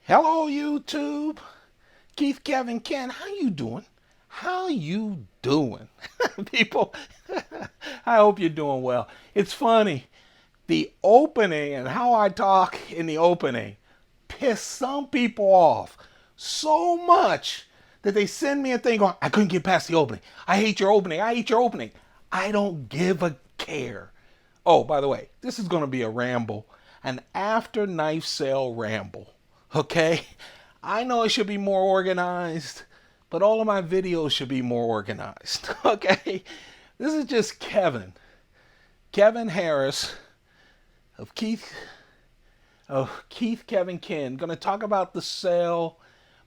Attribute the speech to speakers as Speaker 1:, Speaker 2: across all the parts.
Speaker 1: Hello, YouTube. Keith, Kevin, Ken, how you doing? How you doing? People, I hope you're doing well. It's funny. The opening and how I talk in the opening piss some people off so much that they send me a thing going, I couldn't get past the opening. I hate your opening. I hate your opening. I don't give a care. Oh, by the way, this is going to be a ramble, an after knife sale ramble. Okay? I know it should be more organized, but all of my videos should be more organized. Okay? This is just Kevin Harris of Keith Kevin Ken. Going to talk about the sale,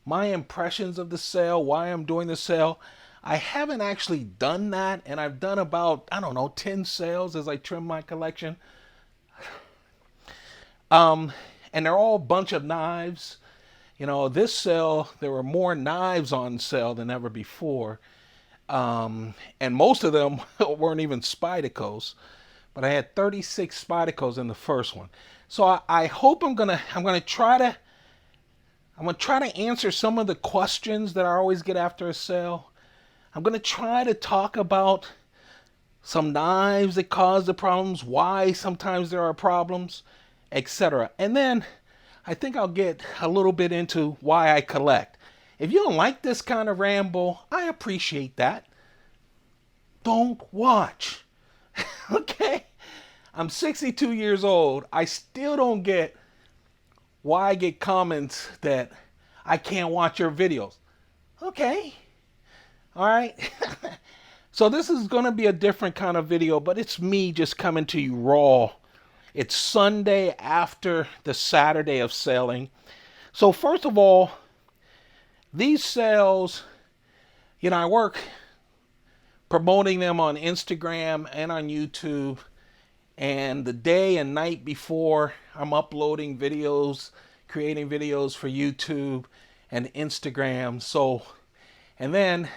Speaker 1: my impressions of the sale, why I'm doing the sale. I haven't actually done that, and I've done about, I don't know, 10 sales as I trim my collection. And they're all a bunch of knives. You know, this sale, there were more knives on sale than ever before. And most of them weren't even Spydercos, but I had 36 Spydercos in the first one. So I hope I'm gonna try to answer some of the questions that I always get after a sale. I'm gonna try to talk about some knives that cause the problems, why sometimes there are problems, etc. And then I think I'll get a little bit into why I collect. If you don't like this kind of ramble, I appreciate that. Don't watch. Okay? I'm 62 years old. I still don't get why I get comments that I can't watch your videos. Okay. All right. So this is going to be a different kind of video, but it's me just coming to you raw. It's Sunday after the Saturday of selling. So first of all, these sales, I work promoting them on Instagram and on YouTube. And the day and night before, I'm uploading videos, creating videos for YouTube and Instagram. So, and then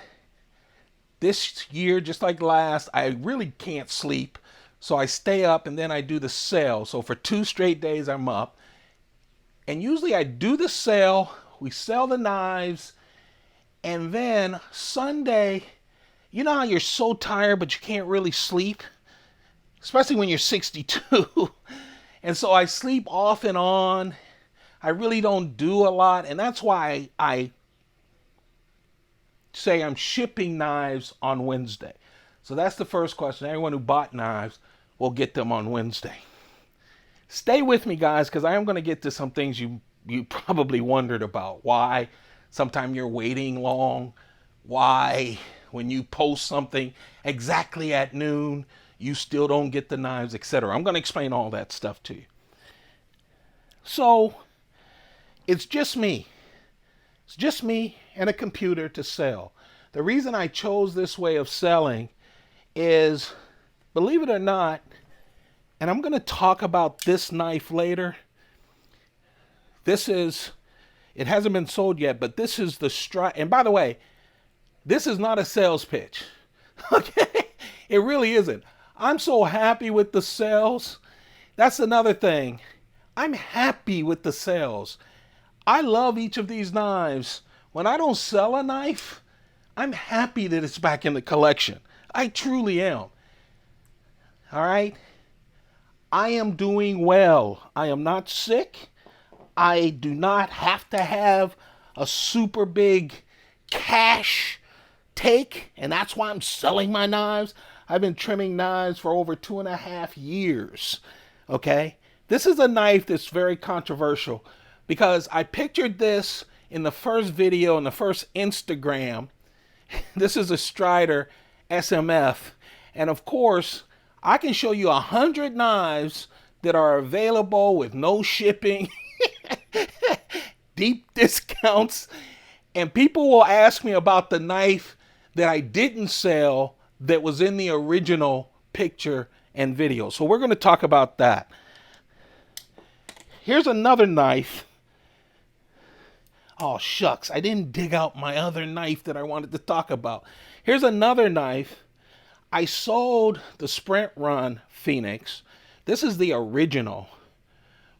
Speaker 1: this year, just like last, I really can't sleep. So I stay up and then I do the sale. So for 2 straight days, I'm up. And usually I do the sale, we sell the knives, and then Sunday, you know how you're so tired but you can't really sleep? Especially when you're 62. And so I sleep off and on. I really don't do a lot. And that's why I say I'm shipping knives on Wednesday. So that's the first question. Everyone who bought knives will get them on Wednesday. Stay with me, guys, because I am going to get to some things you probably wondered about. Why sometimes you're waiting long. Why when you post something exactly at noon, you still don't get the knives, etc. I'm going to explain all that stuff to you. So it's just me. It's just me and a computer to sell. The reason I chose this way of selling is, believe it or not, and I'm going to talk about this knife later. It hasn't been sold yet, but this is the strike. And by the way, this is not a sales pitch. Okay? It really isn't. I'm so happy with the sales. That's another thing. I'm happy with the sales. I love each of these knives. When I don't sell a knife, I'm happy that it's back in the collection. I truly am. All right? I am doing well. I am not sick. I do not have to have a super big cash take, and that's why I'm selling my knives. I've been trimming knives for over 2.5 years. Okay? This is a knife that's very controversial because I pictured this in the first video, in the first Instagram. This is a Strider SMF. And of course, I can show you 100 knives that are available with no shipping, deep discounts. And people will ask me about the knife that I didn't sell that was in the original picture and video. So we're going to talk about that. Here's another knife. Oh, shucks. I didn't dig out my other knife that I wanted to talk about. Here's another knife. I sold the Sprint Run Phoenix. This is the original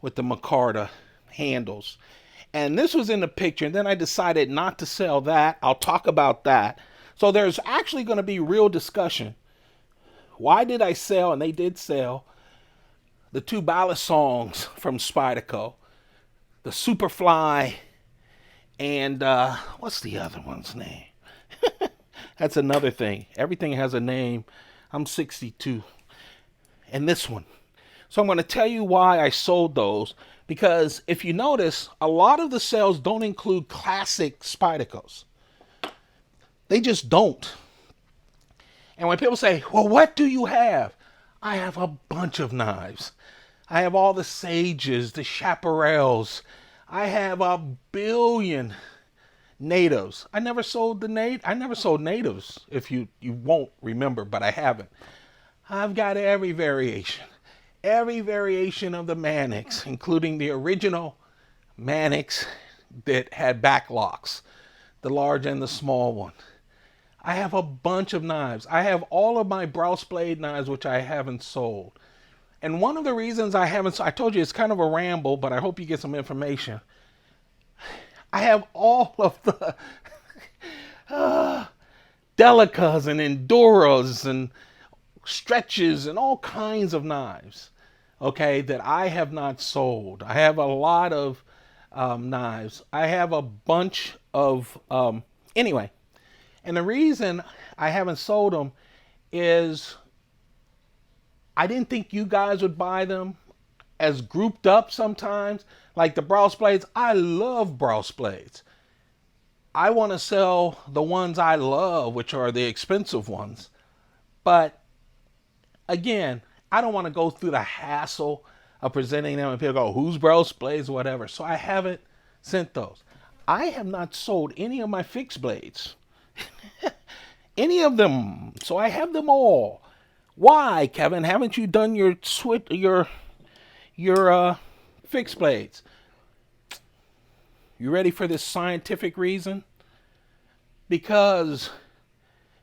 Speaker 1: with the micarta handles. And this was in the picture. And then I decided not to sell that. I'll talk about that. So there's actually going to be real discussion. Why did I sell? And they did sell the two ballad songs from Spyderco, the Superfly, and what's the other one's name? That's another thing. Everything has a name. I'm 62. And this one. So I'm going to tell you why I sold those. Because if you notice, a lot of the sales don't include classic Spydercos. They just don't. And when people say, well, what do you have? I have a bunch of knives. I have all the Sages, the Chaparrals. I have a billion natives. I never sold natives, if you won't remember, but I haven't. I've got every variation of the Mannix, including the original Mannix that had backlocks, the large and the small one. I have a bunch of knives. I have all of my Brous blade knives, which I haven't sold. And one of the reasons I haven't, I told you it's kind of a ramble, but I hope you get some information. I have all of the Delicas and Enduras and stretches and all kinds of knives, okay, that I have not sold. I have a lot of knives. I have a bunch of, anyway. And the reason I haven't sold them is I didn't think you guys would buy them as grouped up sometimes. Like the Brous blades, I love Brous blades. I want to sell the ones I love, which are the expensive ones. But again, I don't want to go through the hassle of presenting them and people go, who's Brous blades, whatever. So I haven't sent those. I have not sold any of my fixed blades. Any of them. So I have them all. Why, Kevin? Haven't you done your fixed blades? You ready for this scientific reason? Because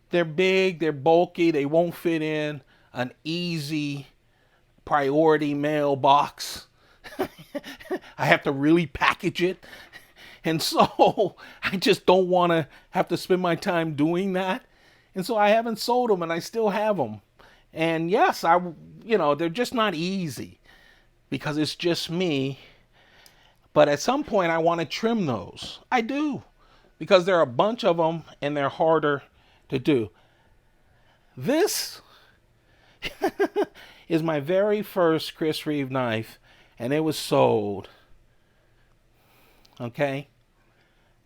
Speaker 1: they're big, they're bulky, they won't fit in an easy priority mailbox. I have to really package it. And so I just don't want to have to spend my time doing that. And so I haven't sold them and I still have them. And yes, they're just not easy because it's just me. But at some point I want to trim those. I do. Because there are a bunch of them and they're harder to do. This is my very first Chris Reeve knife and it was sold. Okay?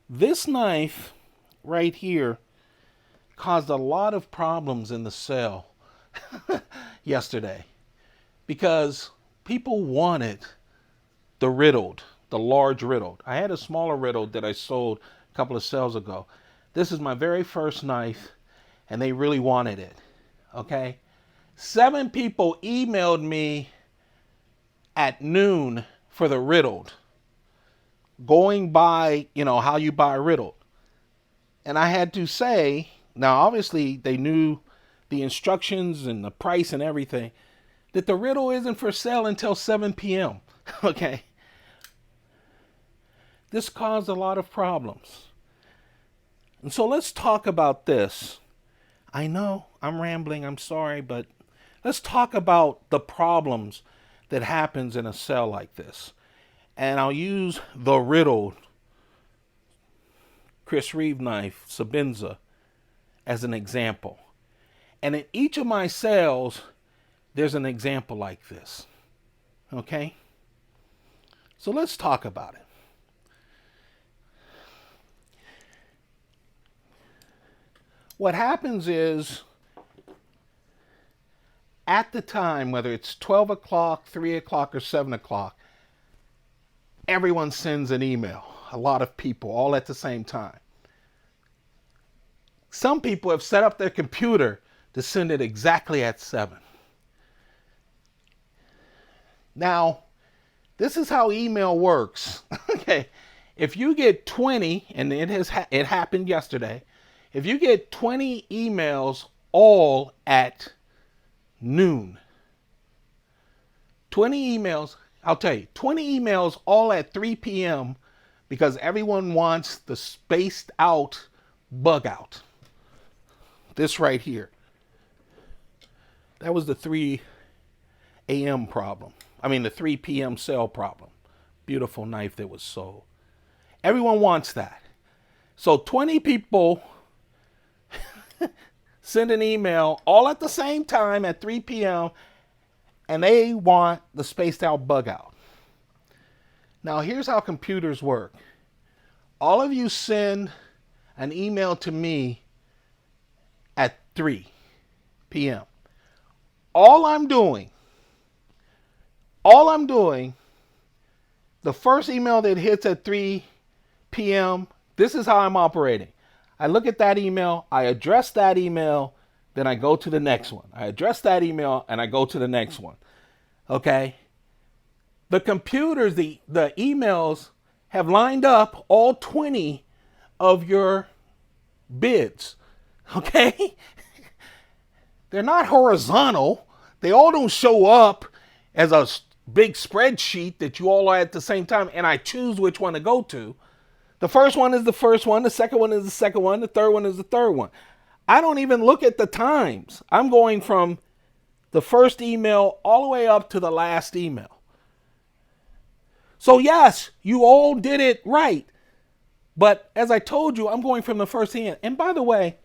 Speaker 1: This knife right here caused a lot of problems in the sale yesterday because people wanted the riddled, the large riddled. I had a smaller riddled that I sold a couple of sales ago. This is my very first knife and they really wanted it. Okay? 7 people emailed me at noon for the riddled, going by, how you buy riddled. And I had to say, now obviously they knew the instructions and the price and everything, that the riddle isn't for sale until 7 p.m. Okay? This caused a lot of problems. And so let's talk about this. I know I'm rambling, I'm sorry, but let's talk about the problems that happens in a sale like this. And I'll use the riddled Chris Reeve knife, Sebenza, as an example. And in each of my sales, there's an example like this. Okay? So let's talk about it. What happens is, at the time, whether it's 12 o'clock, 3 o'clock, or 7 o'clock, everyone sends an email. A lot of people, all at the same time. Some people have set up their computer to send it exactly at 7. Now, this is how email works. Okay, if you get 20, and it happened yesterday, if you get 20 emails all at noon, 20 emails, I'll tell you, 20 emails all at 3 p.m., because everyone wants the spaced out bug out. This right here. That was the 3 a.m. problem. I mean, the 3 p.m. sale problem. Beautiful knife that was sold. Everyone wants that. So 20 people send an email all at the same time at 3 p.m. and they want the spaced out bug out. Now, here's how computers work. All of you send an email to me at 3 p.m. All I'm doing, the first email that hits at 3 p.m., this is how I'm operating. I look at that email, I address that email, then I go to the next one. I address that email and I go to the next one. Okay? The computers, the emails have lined up all 20 of your bids. Okay? They're not horizontal. They all don't show up as a big spreadsheet that you all are at the same time and I choose which one to go to. The first one is the first one. The second one is the second one. The third one is the third one. I don't even look at the times. I'm going from the first email all the way up to the last email. So yes, you all did it right. But as I told you, I'm going from the first email. And by the way,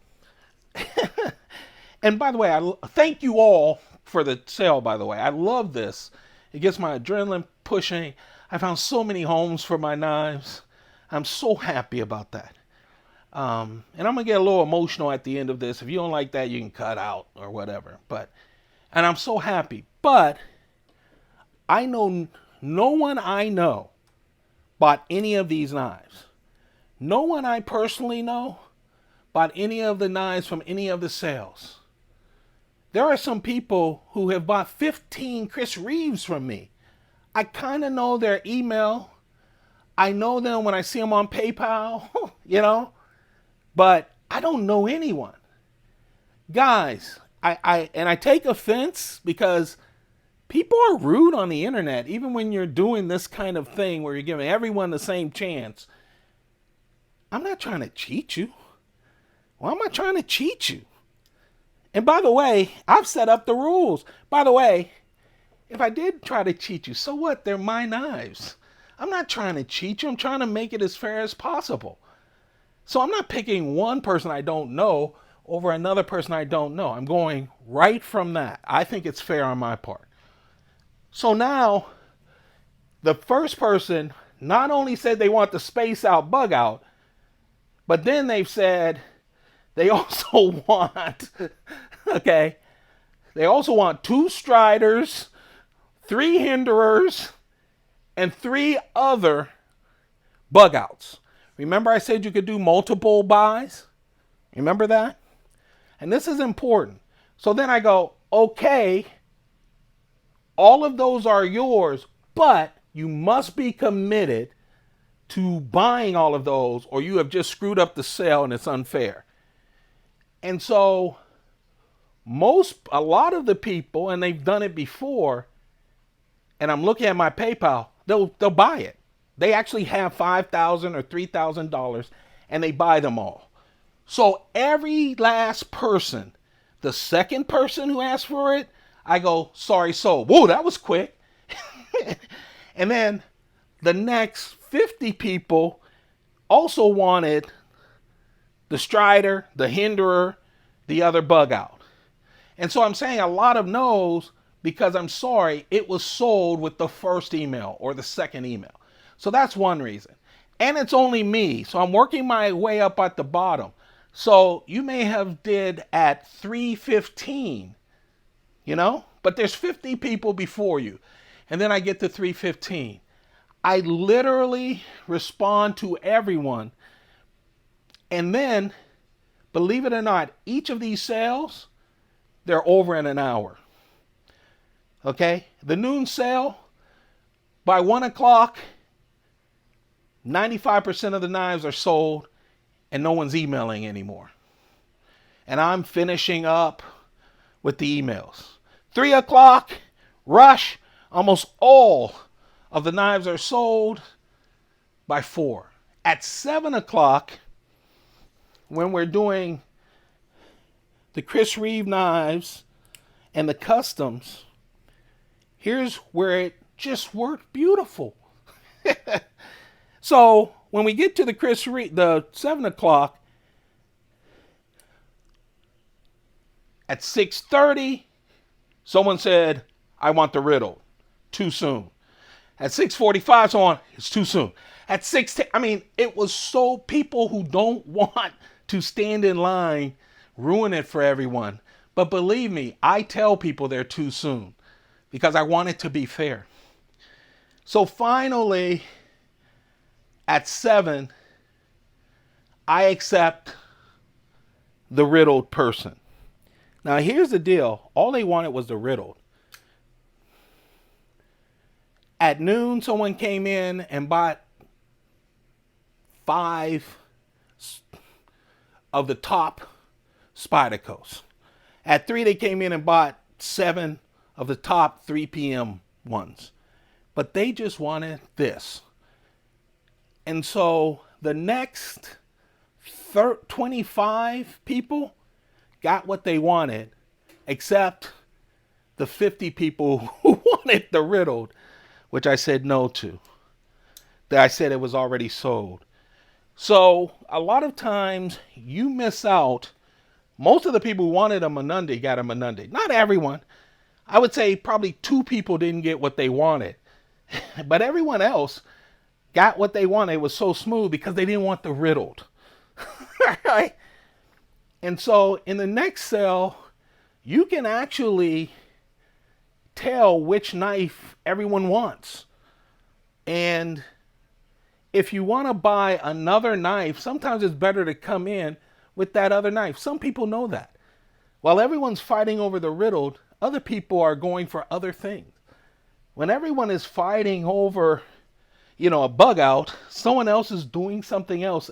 Speaker 1: I thank you all for the sale, by the way. I love this. It gets my adrenaline pushing. I found so many homes for my knives. I'm so happy about that. And I'm going to get a little emotional at the end of this. If you don't like that, you can cut out or whatever. And I'm so happy. But I know no one I know bought any of these knives. No one I personally know bought any of the knives from any of the sales. There are some people who have bought 15 Chris Reeves from me. I kind of know their email. I know them when I see them on PayPal, but I don't know anyone. Guys, I take offense because people are rude on the internet, even when you're doing this kind of thing where you're giving everyone the same chance. I'm not trying to cheat you. Why am I trying to cheat you? And by the way, I've set up the rules. By the way, if I did try to cheat you, so what? They're my knives. I'm not trying to cheat you. I'm trying to make it as fair as possible. So I'm not picking one person I don't know over another person I don't know. I'm going right from that. I think it's fair on my part. So now, the first person not only said they want the space out bug out, but then they've said they also want, okay, they also want 2 Striders, 3 Hinderers, and 3 other bug outs. Remember I said you could do multiple buys? Remember that? And this is important. So then I go, okay, all of those are yours, but you must be committed to buying all of those or you have just screwed up the sale and it's unfair. And so a lot of the people, and they've done it before, and I'm looking at my PayPal, they'll buy it. They actually have $5,000 or $3,000 and they buy them all. So every last person, the second person who asked for it, I go, sorry, sold. Whoa, that was quick. And then the next 50 people also wanted the Strider, the Hinderer, the other bug out. And so I'm saying a lot of no's because I'm sorry, it was sold with the first email or the second email. So that's one reason. And it's only me. So I'm working my way up at the bottom. So you may have did at 3:15, but there's 50 people before you. And then I get to 3:15. I literally respond to everyone. And then, believe it or not, each of these sales, they're over in an hour. Okay? The noon sale, by 1 o'clock, 95% of the knives are sold and no one's emailing anymore. And I'm finishing up with the emails. 3 o'clock, rush, almost all of the knives are sold by 4. At 7 o'clock, when we're doing the Chris Reeve knives and the customs, here's where it just worked beautiful. So when we get to the Chris Reeve, the 7 o'clock, at 6:30, someone said, I want the riddle. Too soon. At 6:45, someone, it's too soon. At 6:10, I mean, it was so people who don't want to stand in line ruin it for everyone. But believe me, I tell people they're too soon because I want it to be fair. So finally, at 7, I accept the riddled person. Now here's the deal. All they wanted was the riddled. At noon, someone came in and bought 5 of the top Spydercos. At 3, they came in and bought 7 of the top 3 p.m. ones. But they just wanted this. And so the next 25 people got what they wanted, except the 50 people who wanted the riddled, which I said no to. That I said it was already sold. So a lot of times you miss out. Most of the people who wanted a Menunde got a Menunde. Not everyone. I would say probably 2 people didn't get what they wanted. But everyone else got what they wanted. It was so smooth because they didn't want the riddled. Right? And so in the next sale, you can actually tell which knife everyone wants. And if you want to buy another knife, sometimes it's better to come in with that other knife. Some people know that. While everyone's fighting over the riddled, other people are going for other things. When everyone is fighting over, a bug out, someone else is doing something else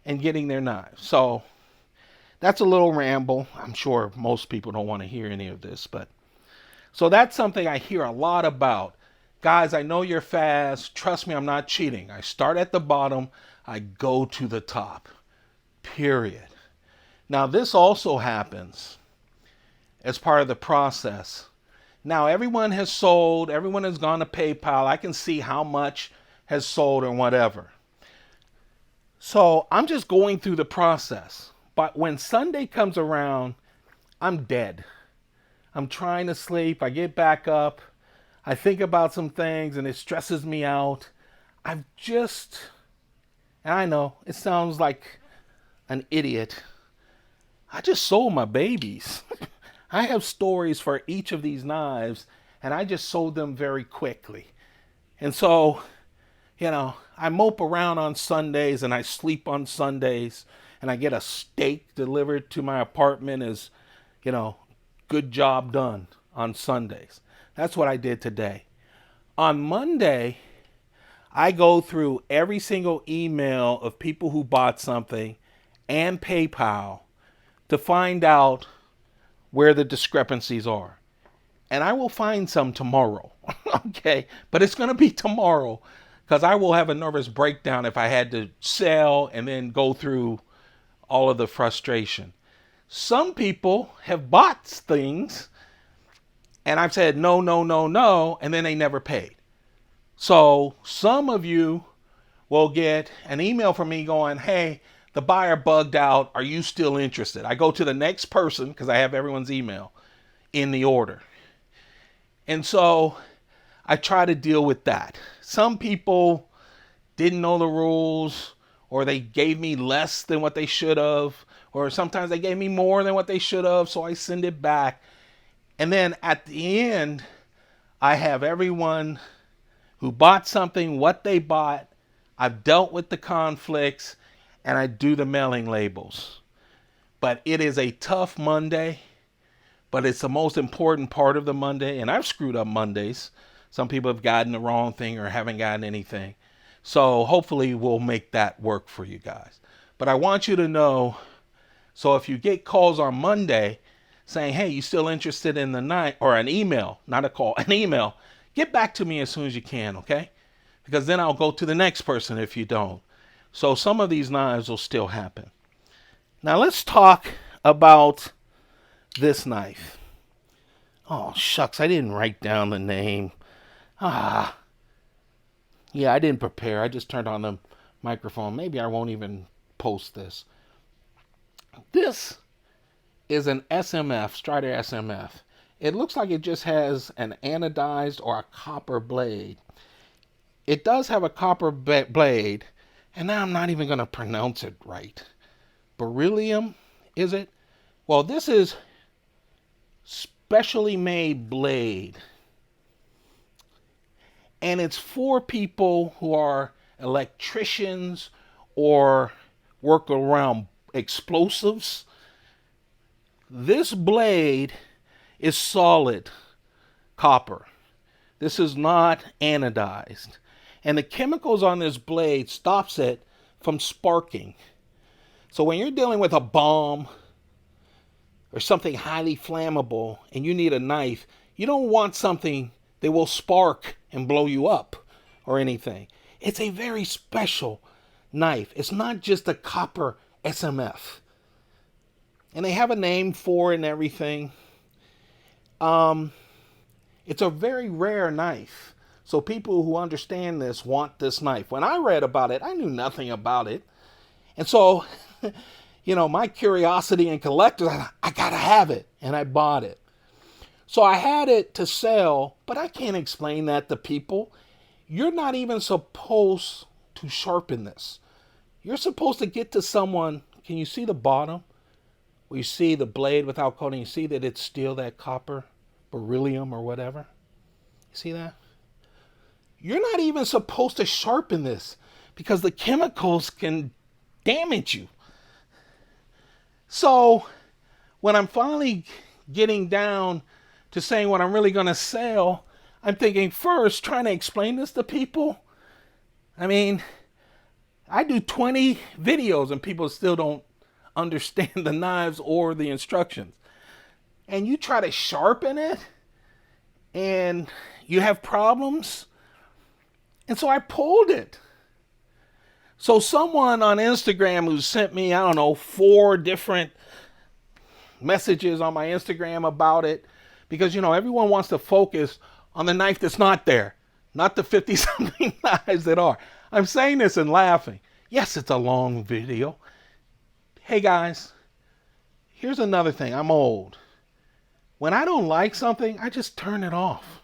Speaker 1: and getting their knives. So that's a little ramble. I'm sure most people don't want to hear any of this, but so that's something I hear a lot about. Guys, I know you're fast. Trust me, I'm not cheating. I start at the bottom. I go to the top. Period. Now, this also happens as part of the process. Now, everyone has sold. Everyone has gone to PayPal. I can see how much has sold and whatever. So I'm just going through the process. But when Sunday comes around, I'm dead. I'm trying to sleep. I get back up. I think about some things and it stresses me out. And I know it sounds like an idiot. I just sold my babies. I have stories for each of these knives and I just sold them very quickly. And so, I mope around on Sundays and I sleep on Sundays and I get a steak delivered to my apartment as, good job done on Sundays. That's what I did today. On Monday, I go through every single email of people who bought something and PayPal to find out where the discrepancies are. And I will find some tomorrow. Okay? But it's going to be tomorrow because I will have a nervous breakdown if I had to sell and then go through all of the frustration. Some people have bought things and I've said no, no, no, no, and then they never paid. So some of you will get an email from me going, hey, the buyer bugged out. Are you still interested? I go to the next person because I have everyone's email in the order. And so I try to deal with that. Some people didn't know the rules, or they gave me less than what they should have, or sometimes they gave me more than what they should have, so I send it back. And then at the end, I have everyone who bought something, what they bought. I've dealt with the conflicts, and I do the mailing labels. But it is a tough Monday, but it's the most important part of the Monday, and I've screwed up Mondays. Some people have gotten the wrong thing or haven't gotten anything. So hopefully we'll make that work for you guys. But I want you to know, so if you get calls on Monday saying, hey, you still interested in the night, or an email, not a call, an email, get back to me as soon as you can, okay? Because then I'll go to the next person if you don't. So some of these knives will still happen. Now let's talk about this knife. Oh, shucks, I didn't write down the name. Ah, yeah, I didn't prepare. I just turned on the microphone. Maybe I won't even post this. This is an SMF, Strider SMF. It looks like it just has an anodized or a copper blade. It does have a copper blade, and now I'm not even going to pronounce it right. Beryllium, is it? Well, this is specially made blade. And it's for people who are electricians or work around explosives. This blade is solid copper. This is not anodized. And the chemicals on this blade stops it from sparking. So when you're dealing with a bomb or something highly flammable and you need a knife, you don't want something that will spark and blow you up or anything. It's a very special knife. It's not just a copper SMF. And they have a name for it and everything. It's a very rare knife. So people who understand this want this knife. When I read about it, I knew nothing about it. And so, my curiosity and collector, I gotta have it. And I bought it. So I had it to sell, but I can't explain that to people. You're not even supposed to sharpen this. You're supposed to get to someone. Can you see the bottom? Where you see the blade without coating, you see that it's still that copper, beryllium or whatever. You see that? You're not even supposed to sharpen this because the chemicals can damage you. So when I'm finally getting down to saying what I'm really going to sell, I'm thinking first, trying to explain this to people. I mean, I do 20 videos and people still don't understand the knives or the instructions. And you try to sharpen it and you have problems. And so I pulled it. So someone on Instagram who sent me, 4 different messages on my Instagram about it, because, everyone wants to focus on the knife that's not there, not the 50-something knives that are. I'm saying this and laughing. Yes, it's a long video. Hey, guys, here's another thing. I'm old. When I don't like something, I just turn it off.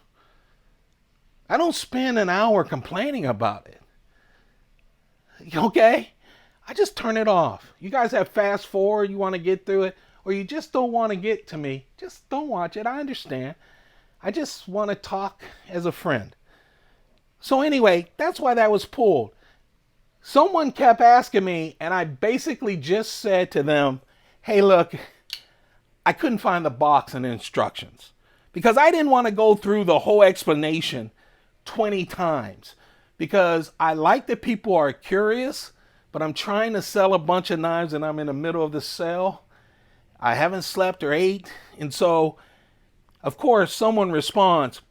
Speaker 1: I don't spend an hour complaining about it. Okay? I just turn it off. You guys have fast forward, you want to get through it, or you just don't want to get to me. Just don't watch it. I understand. I just want to talk as a friend. So anyway, that's why that was pulled. Someone kept asking me, and I basically just said to them, hey, look, I couldn't find the box and the instructions because I didn't want to go through the whole explanation 20 times because I like that people are curious, but I'm trying to sell a bunch of knives and I'm in the middle of the sale. I haven't slept or ate. And so, of course, someone responds,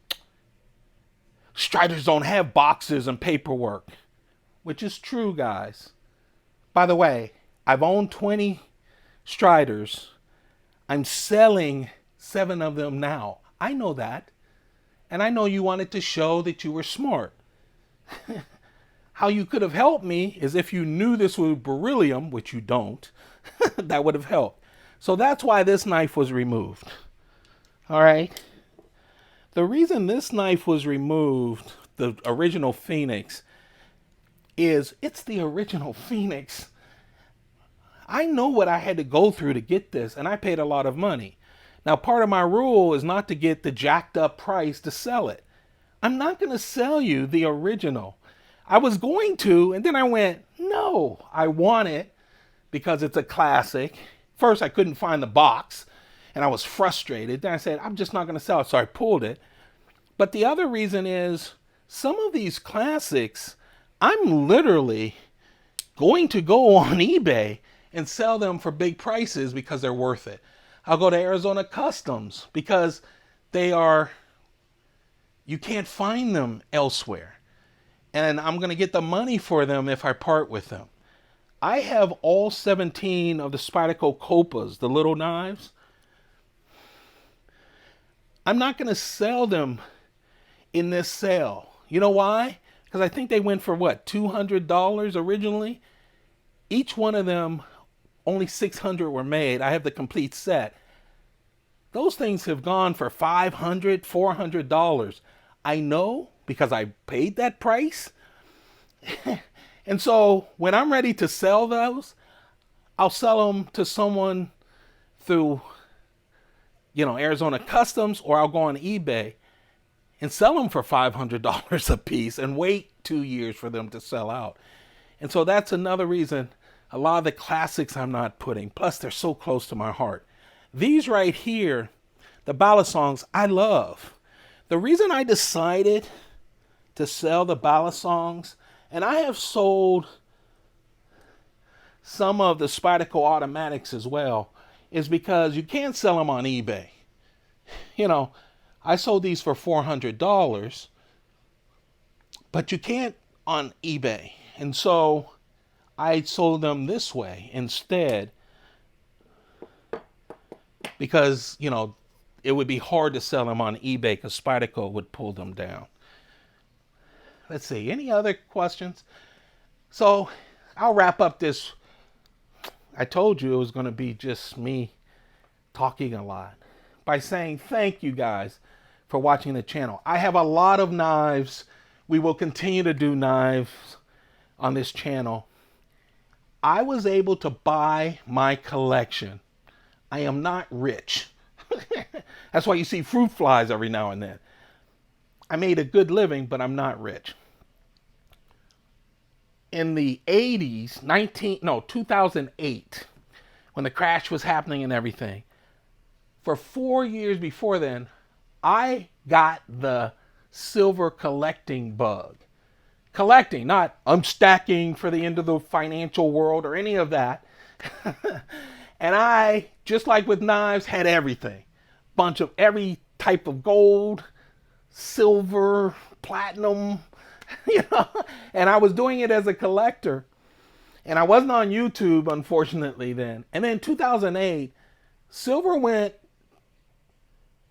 Speaker 1: Striders don't have boxes and paperwork, which is true, guys. By the way, I've owned 20 Striders. I'm selling 7 of them now. I know that. And I know you wanted to show that you were smart. How you could have helped me is if you knew this was beryllium, which you don't, that would have helped. So that's why this knife was removed. All right. The reason this knife was removed, the original Phoenix, is it's the original Phoenix. I know what I had to go through to get this, and I paid a lot of money. Now, part of my rule is not to get the jacked up price to sell it. I'm not going to sell you the original. I was going to, and then I went, no, I want it because it's a classic. First, I couldn't find the box, and I was frustrated. Then I said, I'm just not going to sell it, so I pulled it. But the other reason is some of these classics, I'm literally going to go on eBay and sell them for big prices because they're worth it. I'll go to Arizona Customs because you can't find them elsewhere. And I'm going to get the money for them if I part with them. I have all 17 of the Spyderco Copas, the little knives. I'm not going to sell them in this sale. You know why? Because I think they went for what, $200 originally? Each one of them, only 600 were made. I have the complete set. Those things have gone for $500, $400. I know because I paid that price. And so when I'm ready to sell those, I'll sell them to someone through, Arizona Customs, or I'll go on eBay and sell them for $500 a piece and wait 2 years for them to sell out. And so that's another reason a lot of the classics I'm not putting. Plus, they're so close to my heart. These right here, the Balisongs, I love. The reason I decided to sell the Balisongs, and I have sold some of the Spyderco automatics as well, is because you can't sell them on eBay. I sold these for $400, but you can't on eBay. And so I sold them this way instead because, it would be hard to sell them on eBay because Spyderco would pull them down. Let's see, any other questions? So I'll wrap up this. I told you it was going to be just me talking a lot by saying thank you guys for watching the channel. I have a lot of knives. We will continue to do knives on this channel. I was able to buy my collection. I am not rich. That's why you see fruit flies every now and then. I made a good living, but I'm not rich. In the 80s, 2008, when the crash was happening and everything, for 4 years before then, I got the silver collecting bug. Collecting, not I'm stacking for the end of the financial world or any of that. And I, just like with knives, had everything. Bunch of every type of gold, silver, platinum, and I was doing it as a collector. And I wasn't on YouTube, unfortunately, then. And then 2008, silver went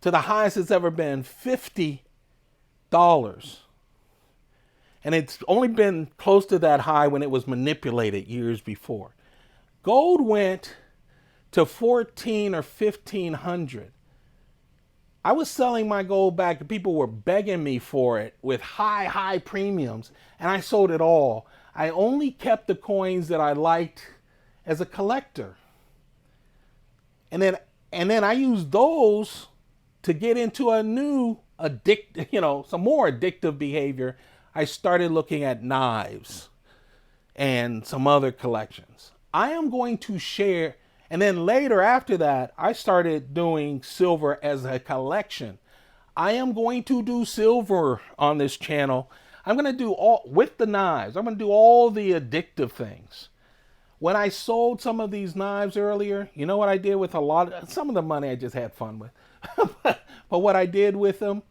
Speaker 1: to the highest it's ever been, $50. And it's only been close to that high when it was manipulated years before. Gold went to 14 or 1500. I was selling my gold back and people were begging me for it with high premiums, and I sold it all. I only kept the coins that I liked as a collector. And then I used those to get into a new some more addictive behavior. I started looking at knives and some other collections. I am going to share. And then later after that, I started doing silver as a collection. I am going to do silver on this channel. I'm going to do all with the knives. I'm going to do all the addictive things. When I sold some of these knives earlier, you know what I did with some of the money I just had fun with. But what I did with them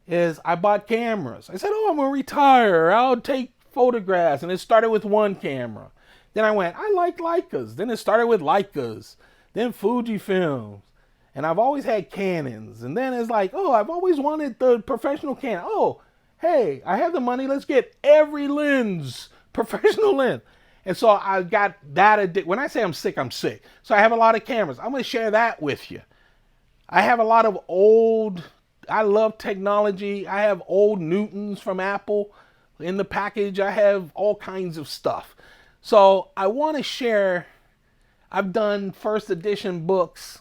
Speaker 1: is I bought cameras. I said, I'm going to retire. I'll take photographs. And it started with one camera. Then I went, I like Leicas. Then it started with Leicas. Then Fujifilms. And I've always had Canons. And then it's like, I've always wanted the professional Canon. Hey, I have the money. Let's get every lens, professional lens. And so I got that. When I say I'm sick, I'm sick. So I have a lot of cameras. I'm going to share that with you. I have a lot of I love technology. I have old Newtons from Apple in the package. I have all kinds of stuff. So I want to share. I've done first edition books,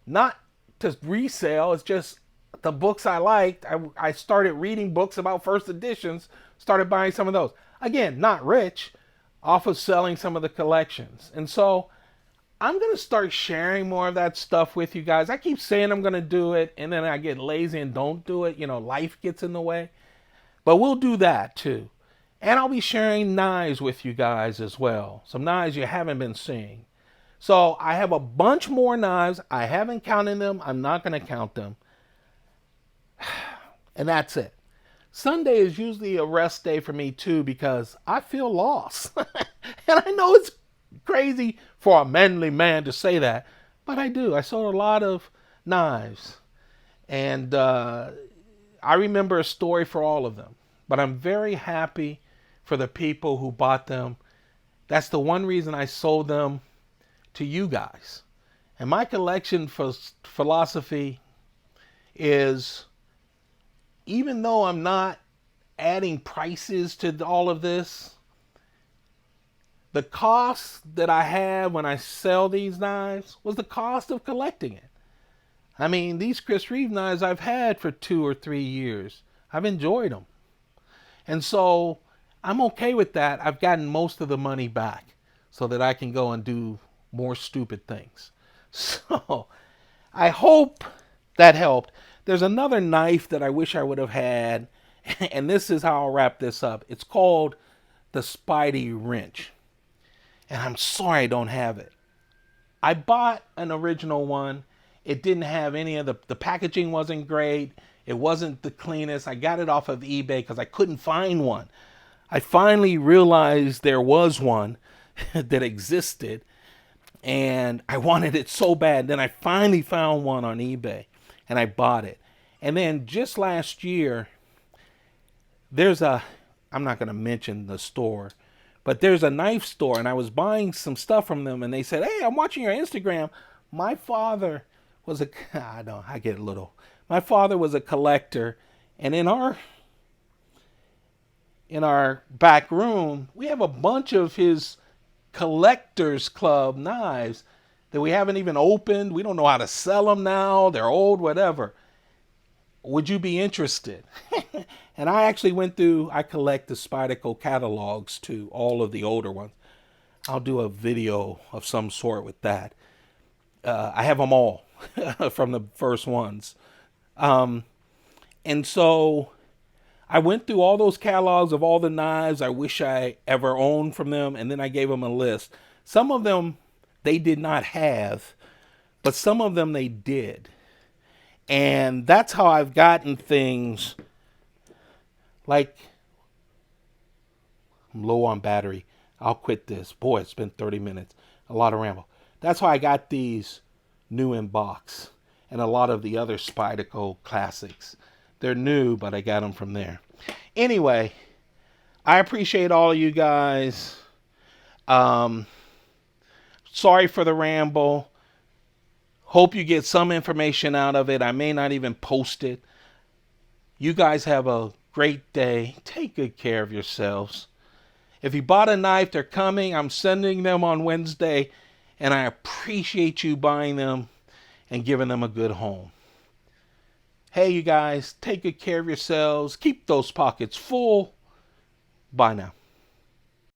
Speaker 1: not to resale. It's just the books I liked. I started reading books about first editions, started buying some of those. Again, not rich, off of selling some of the collections. And so I'm going to start sharing more of that stuff with you guys. I keep saying I'm going to do it, and then I get lazy and don't do it. Life gets in the way. But we'll do that too. And I'll be sharing knives with you guys as well. Some knives you haven't been seeing. So I have a bunch more knives. I haven't counted them. I'm not going to count them. And that's it. Sunday is usually a rest day for me too because I feel lost. And I know it's crazy for a manly man to say that, but I do. I sold a lot of knives. And I remember a story for all of them. But I'm very happy for the people who bought them. That's the one reason I sold them to you guys. And my collection philosophy is, even though I'm not adding prices to all of this, the cost that I have when I sell these knives was the cost of collecting it. I mean, these Chris Reeve knives I've had for 2 or 3 years. I've enjoyed them. And so I'm okay with that. I've gotten most of the money back so that I can go and do more stupid things. So I hope that helped. There's another knife that I wish I would have had, and this is how I'll wrap this up. It's called the Spidey wrench, and I'm sorry I don't have it. I bought an original one. It didn't have any of the packaging wasn't great. It wasn't the cleanest. I got it off of eBay because I couldn't find one. I finally realized there was one that existed, and I wanted it so bad. Then I finally found one on eBay, and I bought it. And then just last year, I'm not going to mention the store, but there's a knife store, and I was buying some stuff from them, and they said, "Hey, I'm watching your Instagram." My father was I get a little. My father was a collector, and in our back room, we have a bunch of his collectors club knives that we haven't even opened. We don't know how to sell them now. They're old, whatever. Would you be interested? And I actually I collect the Spyderco catalogs too, all of the older ones. I'll do a video of some sort with that. I have them all from the first ones. And so I went through all those catalogs of all the knives I wish I ever owned from them, and then I gave them a list. Some of them they did not have, but some of them they did. And that's how I've gotten things like, I'm low on battery. I'll quit this. Boy, it's been 30 minutes. A lot of ramble. That's how I got these new in box and a lot of the other Spyderco classics. They're new, but I got them from there. Anyway, I appreciate all of you guys. Sorry for the ramble. Hope you get some information out of it. I may not even post it. You guys have a great day. Take good care of yourselves. If you bought a knife, they're coming. I'm sending them on Wednesday, and I appreciate you buying them and giving them a good home. Hey, you guys, take good care of yourselves. Keep those pockets full. Bye now.